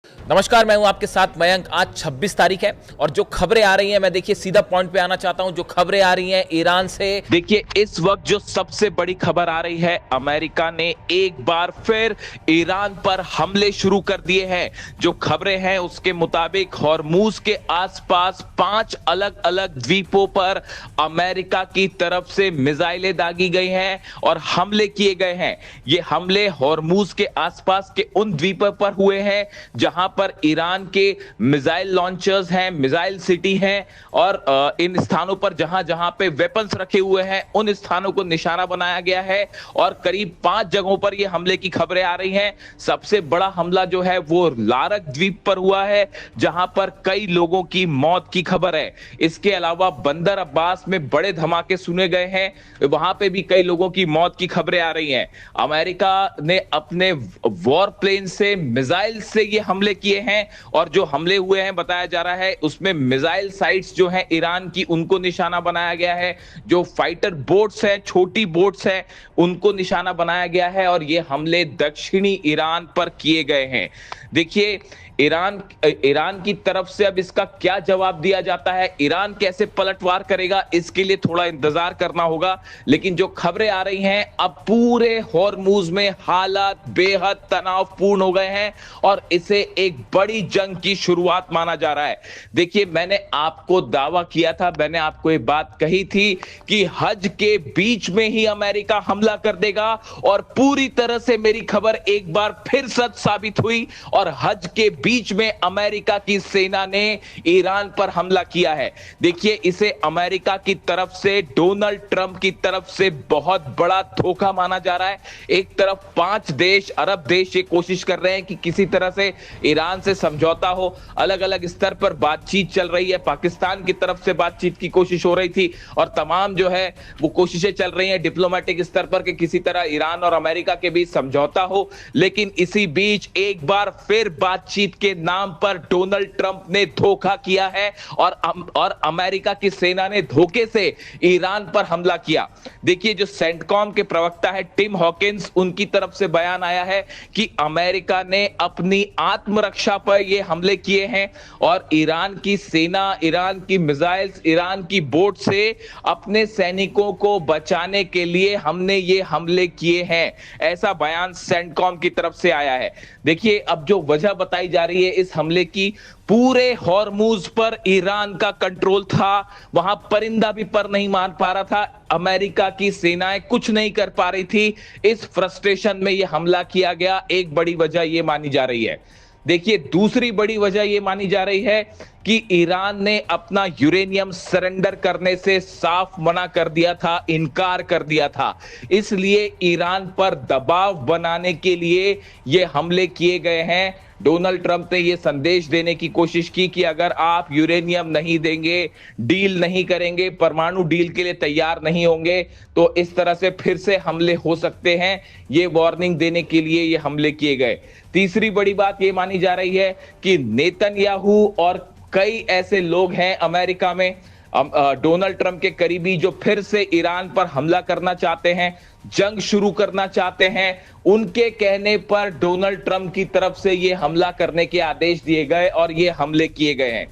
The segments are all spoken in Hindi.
नमस्कार, मैं हूं आपके साथ मयंक। आज 26 तारीख है और जो खबरें आ रही हैं, मैं देखिए सीधा पॉइंट पे आना चाहता हूं। जो खबरें आ रही हैं ईरान से, देखिए इस वक्त जो सबसे बड़ी खबर आ रही है, अमेरिका ने एक बार फिर ईरान पर हमले शुरू कर दिए हैं। जो खबरें हैं उसके मुताबिक हॉर्मूज के आसपास 5 अलग अलग द्वीपों पर अमेरिका की तरफ से मिसाइलें दागी गई हैं और हमले किए गए हैं। ये हमले हॉर्मूज के आसपास के उन द्वीपों पर हुए हैं जहां पर ईरान के मिसाइल लॉन्चर्स हैं, मिसाइल सिटी हैं और इन स्थानों पर जहां जहां पे वेपन्स रखे हुए हैं उन स्थानों को निशाना बनाया गया है और करीब 5 जगहों पर यह हमले की खबरें आ रही हैं। सबसे बड़ा हमला जो है वो लारक द्वीप पर हुआ है जहां पर कई लोगों की मौत की खबर है। इसके अलावा बंदर अब्बास में बड़े धमाके सुने गए हैं, वहां पे भी कई लोगों की मौत की खबरें आ रही हैं। अमेरिका ने अपने वॉर प्लेन से मिसाइल से ये हमले किए हैं और जो हमले हुए हैं बताया जा रहा है उसमें मिसाइल साइट्स जो हैं ईरान की उनको निशाना बनाया गया है। जो फाइटर बोट्स हैं, छोटी बोट्स हैं, उनको निशाना बनाया गया है और ये हमले दक्षिणी ईरान पर किए गए हैं। देखिए ईरान की तरफ से अब इसका क्या जवाब दिया जाता है, ईरान कैसे पलटवार करेगा, इसके लिए थोड़ा इंतजार करना होगा। लेकिन जो खबरें आ रही हैं, अब पूरे हॉर्मूज में हालात बेहद तनावपूर्ण हो गए हैं और इसे एक बड़ी जंग की शुरुआत माना जा रहा है। देखिए मैंने आपको दावा किया था, मैंने आपको ये बात कही थी कि हज के बीच में ही अमेरिका हमला कर देगा और पूरी तरह से मेरी खबर एक बार फिर सच साबित हुई और हज के बीच में अमेरिका की सेना ने ईरान पर हमला किया है। देखिए इसे अमेरिका की तरफ से, डोनाल्ड ट्रंप की तरफ से बहुत बड़ा धोखा माना जा रहा है। एक तरफ 5 देश, अरब देश ये कोशिश कर रहे हैं कि किसी तरह से ईरान से समझौता हो, अलग अलग स्तर पर बातचीत चल रही है, पाकिस्तान की तरफ से बातचीत की कोशिश हो रही थी और तमाम जो है वो कोशिशें चल रही हैं डिप्लोमेटिक स्तर पर कि किसी तरह ईरान और अमेरिका के बीच समझौता हो। लेकिन इसी बीच एक बार फिर बातचीत के नाम पर डोनाल्ड ट्रंप ने धोखा किया है और अमेरिका की सेना ने धोखे से ईरान पर हमला किया। देखिए जो सेंटकॉम के प्रवक्ता है टिम हॉकिंस, उनकी तरफ से बयान आया है कि अमेरिका ने अपनी आत्मरक्षा पर यह हमले किए हैं और ईरान की सेना, ईरान की मिसाइल्स, ईरान की बोट से अपने सैनिकों को बचाने के लिए हमने ये हमले किए हैं। ऐसा बयान सेंटकॉम की तरफ से आया है। देखिए अब जो वजह बताई जा रही है इस हमले की, पूरे हॉर्मूज पर ईरान का कंट्रोल था, वहां परिंदा भी पर नहीं मार पा रहा था, अमेरिका की सेनाएं कुछ नहीं कर पा रही थी। इस फ्रस्ट्रेशन में यह हमला किया गया, एक बड़ी वजह यह मानी जा रही है। देखिए दूसरी बड़ी वजह यह मानी जा रही है कि ईरान ने अपना यूरेनियम सरेंडर करने से साफ मना कर दिया था, इनकार कर दिया था। इसलिए ईरान पर दबाव बनाने के लिए ये हमले किए गए हैं। डोनाल्ड ट्रंप ने यह संदेश देने की कोशिश की कि अगर आप यूरेनियम नहीं देंगे, डील नहीं करेंगे, परमाणु डील के लिए तैयार नहीं होंगे, तो इस तरह से फिर से हमले हो सकते हैं। ये वार्निंग देने के लिए ये हमले किए गए। तीसरी बड़ी बात यह मानी जा रही है कि नेतन्याहू और कई ऐसे लोग हैं अमेरिका में, डोनाल्ड ट्रंप के करीबी, जो फिर से ईरान पर हमला करना चाहते हैं, जंग शुरू करना चाहते हैं। उनके कहने पर डोनाल्ड ट्रंप की तरफ से ये हमला करने के आदेश दिए गए और ये हमले किए गए हैं।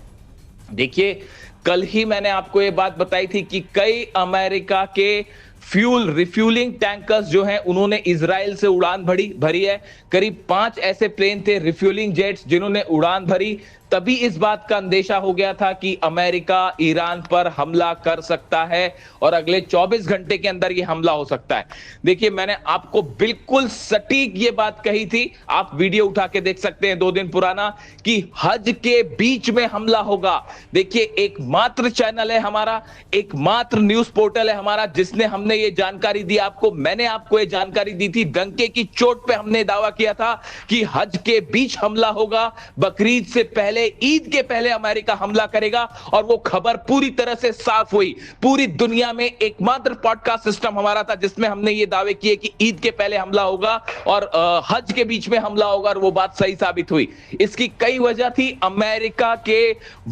देखिए कल ही मैंने आपको ये बात बताई थी कि कई अमेरिका के फ्यूल रिफ्यूलिंग टैंकर्स जो हैं उन्होंने इजराइल से उड़ान भरी है। करीब 5 ऐसे प्लेन थे, रिफ्यूलिंग जेट्स, जिन्होंने उड़ान भरी। तभी इस बात का अंदेशा हो गया था कि अमेरिका ईरान पर हमला कर सकता है और अगले 24 घंटे के अंदर यह हमला हो सकता है। देखिए मैंने आपको बिल्कुल सटीक ये बात कही थी, आप वीडियो उठा के देख सकते हैं 2 दिन पुराना, कि हज के बीच में हमला होगा। देखिए एकमात्र चैनल है हमारा, एकमात्र न्यूज पोर्टल है हमारा जिसने हमने ये जानकारी दी आपको। मैंने आपको ये जानकारी दी थी, डंके की चोट पे हमने दावा किया था कि हज के बीच हमला होगा, बकरीद से पहले, ईद के पहले अमेरिका हमला करेगा और वो खबर पूरी तरह से साफ हुई। पूरी दुनिया में एकमात्र पॉडकास्ट सिस्टम हमारा था जिसमें हमने ये दावे किए कि ईद के पहले हमला होगा और हज के बीच में हमला होगा और वो बात सही साबित हुई। इसकी कई वजह थी। अमेरिका के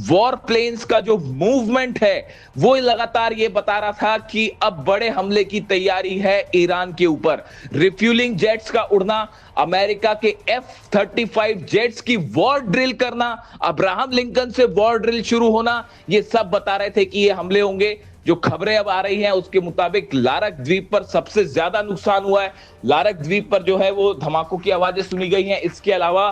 वॉर प्लेन्स का जो मूवमेंट है वो लगातार ये बता रहा था कि अब बड़े हमले हमले की तैयारी है ईरान के ऊपर। रिफ्यूलिंग जेट्स का उड़ना, अमेरिका के F-35 जेट्स की वॉर ड्रिल करना, अब्राहम लिंकन से वॉर ड्रिल शुरू होना, ये सब बता रहे थे कि ये हमले होंगे। जो खबरें अब आ रही हैं उसके मुताबिक लारक द्वीप पर सबसे ज्यादा नुकसान हुआ है। लारक द्वीप पर जो है वो धमाकों की आवाजें सुनी गई हैं। इसके अलावा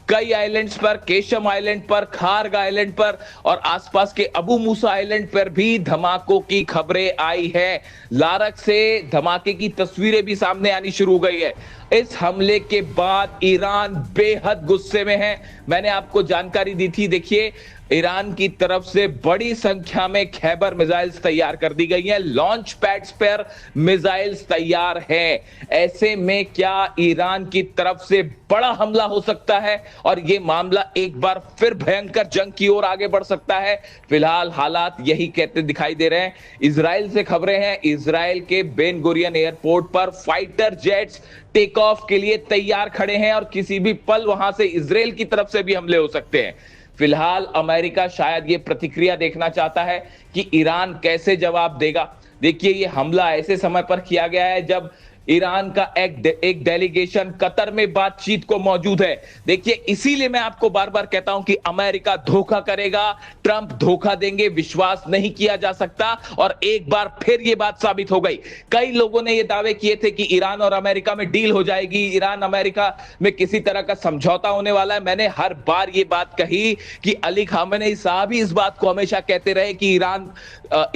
कई आइलैंड्स पर, केशम आइलैंड पर, खार्ग आइलैंड पर और आसपास के अबू मूसा आइलैंड पर भी धमाकों की खबरें आई है। लारक से धमाके की तस्वीरें भी सामने आनी शुरू हो गई है। इस हमले के बाद ईरान बेहद गुस्से में है। मैंने आपको जानकारी दी थी, देखिए ईरान की तरफ से बड़ी संख्या में खैबर मिसाइल्स तैयार कर दी गई हैं, लॉन्च पैड्स पर मिसाइल्स तैयार है। ऐसे में क्या ईरान की तरफ से बड़ा हमला हो सकता है और यह मामला एक बार फिर भयंकर जंग की ओर आगे बढ़ सकता है। फिलहाल हालात यही कहते दिखाई दे रहे हैं। इजराइल से खबरें हैं, इजराइल के बेन गुरियन एयरपोर्ट पर फाइटर जेट्स टेक ऑफ के लिए तैयार खड़े हैं और किसी भी पल वहां से इजराइल की तरफ से भी हमले हो सकते हैं। फिलहाल अमेरिका शायद ये प्रतिक्रिया देखना चाहता है कि ईरान कैसे जवाब देगा। देखिए ये हमला ऐसे समय पर किया गया है जब ईरान का एक डेलीगेशन कतर में बातचीत को मौजूद है। देखिए इसीलिए मैं आपको बार बार कहता हूं कि अमेरिका धोखा करेगा, ट्रंप धोखा देंगे, विश्वास नहीं किया जा सकता। और एक बार फिर यह बात साबित हो गई। कई लोगों ने यह दावे किए थे कि ईरान और अमेरिका में डील हो जाएगी, ईरान अमेरिका में किसी तरह का समझौता होने वाला है। मैंने हर बार यह बात कही कि अली खामेनी साहब ही इस बात को हमेशा कहते रहे कि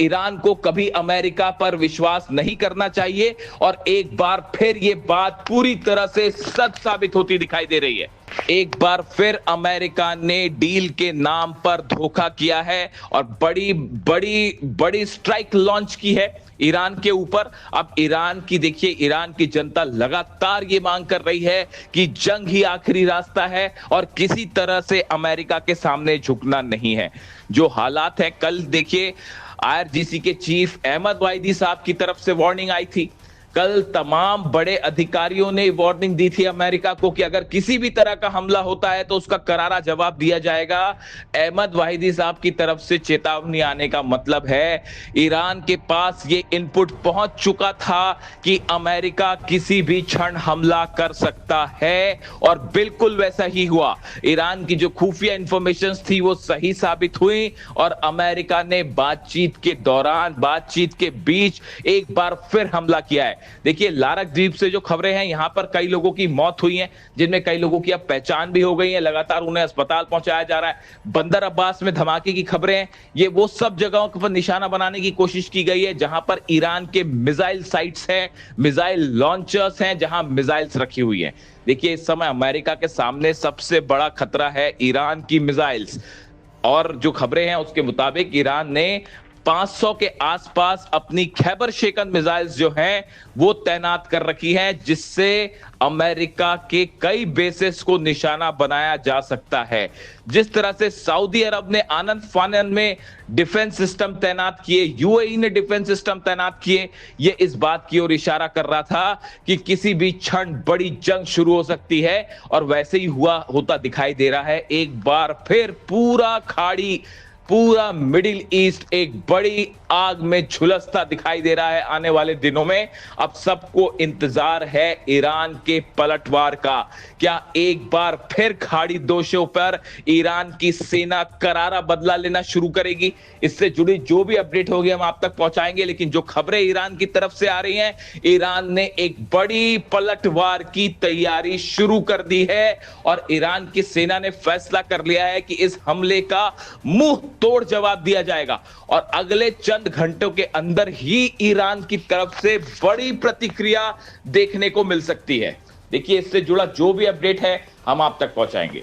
ईरान को कभी अमेरिका पर विश्वास नहीं करना चाहिए और एक बार फिर ये बात पूरी तरह से सच साबित होती दिखाई दे रही है। एक बार फिर अमेरिका ने डील के नाम पर धोखा किया है और बड़ी बड़ी बड़ी स्ट्राइक लॉन्च की है ईरान के ऊपर। अब ईरान की देखिए, ईरान की जनता लगातार ये मांग कर रही है कि जंग ही आखिरी रास्ता है और किसी तरह से अमेरिका के सामने झुकना नहीं है। जो हालात है, कल देखिए IRGC के चीफ अहमद वाहिदी साहब की तरफ से वार्निंग आई थी। कल तमाम बड़े अधिकारियों ने वार्निंग दी थी अमेरिका को कि अगर किसी भी तरह का हमला होता है तो उसका करारा जवाब दिया जाएगा। अहमद वाहिदी साहब की तरफ से चेतावनी आने का मतलब है ईरान के पास ये इनपुट पहुंच चुका था कि अमेरिका किसी भी क्षण हमला कर सकता है और बिल्कुल वैसा ही हुआ। ईरान की जो खुफिया इंफॉर्मेशन थी वो सही साबित हुई और अमेरिका ने बातचीत के दौरान, बातचीत के बीच एक बार फिर हमला किया है। देखिए लारक द्वीप से जो खबरें हैं, यहां पर कई लोगों की मौत हुई है, जिनमें कई लोगों की अब पहचान भी हो गई है, लगातार उन्हें अस्पताल पहुंचाया जा रहा है। बंदर अब्बास में धमाके की खबरें हैं, ये वो सब जगहों पर निशाना बनाने की कोशिश की गई है जहां पर ईरान के मिसाइल साइट्स हैं, मिसाइल लॉन्चर्स हैं, जहां मिसाइल्स रखी हुई हैं। देखिए इस समय अमेरिका के सामने सबसे बड़ा खतरा है ईरान की मिसाइल्स और जो खबरें हैं उसके मुताबिक ईरान ने 500 के आसपास अपनी खैबर शेकन मिसाइल्स जो हैं वो तैनात कर रखी हैं, जिससे अमेरिका के कई बेसेस को निशाना बनाया जा सकता है। जिस तरह से सऊदी अरब ने आनंद फानन में डिफेंस सिस्टम तैनात किए, UAE ने डिफेंस सिस्टम तैनात किए, ये इस बात की ओर इशारा कर रहा था कि किसी भी क्षण बड़ी जंग शुरू हो सकती है और वैसे ही होता दिखाई दे रहा है। एक बार फिर पूरा मिडिल ईस्ट एक बड़ी आग में झुलसता दिखाई दे रहा है आने वाले दिनों में। अब सबको इंतजार है ईरान के पलटवार का। क्या एक बार फिर खाड़ी दोषों पर ईरान की सेना करारा बदला लेना शुरू करेगी? इससे जुड़ी जो भी अपडेट होगी हम आप तक पहुंचाएंगे, लेकिन जो खबरें ईरान की तरफ से आ रही हैं, ईरान ने एक बड़ी पलटवार की तैयारी शुरू कर दी है और ईरान की सेना ने फैसला कर लिया है कि इस हमले का मुंह तोड़ जवाब दिया जाएगा और अगले चंद घंटों के अंदर ही ईरान की तरफ से बड़ी प्रतिक्रिया देखने को मिल सकती है। देखिए इससे जुड़ा जो भी अपडेट है हम आप तक पहुंचाएंगे।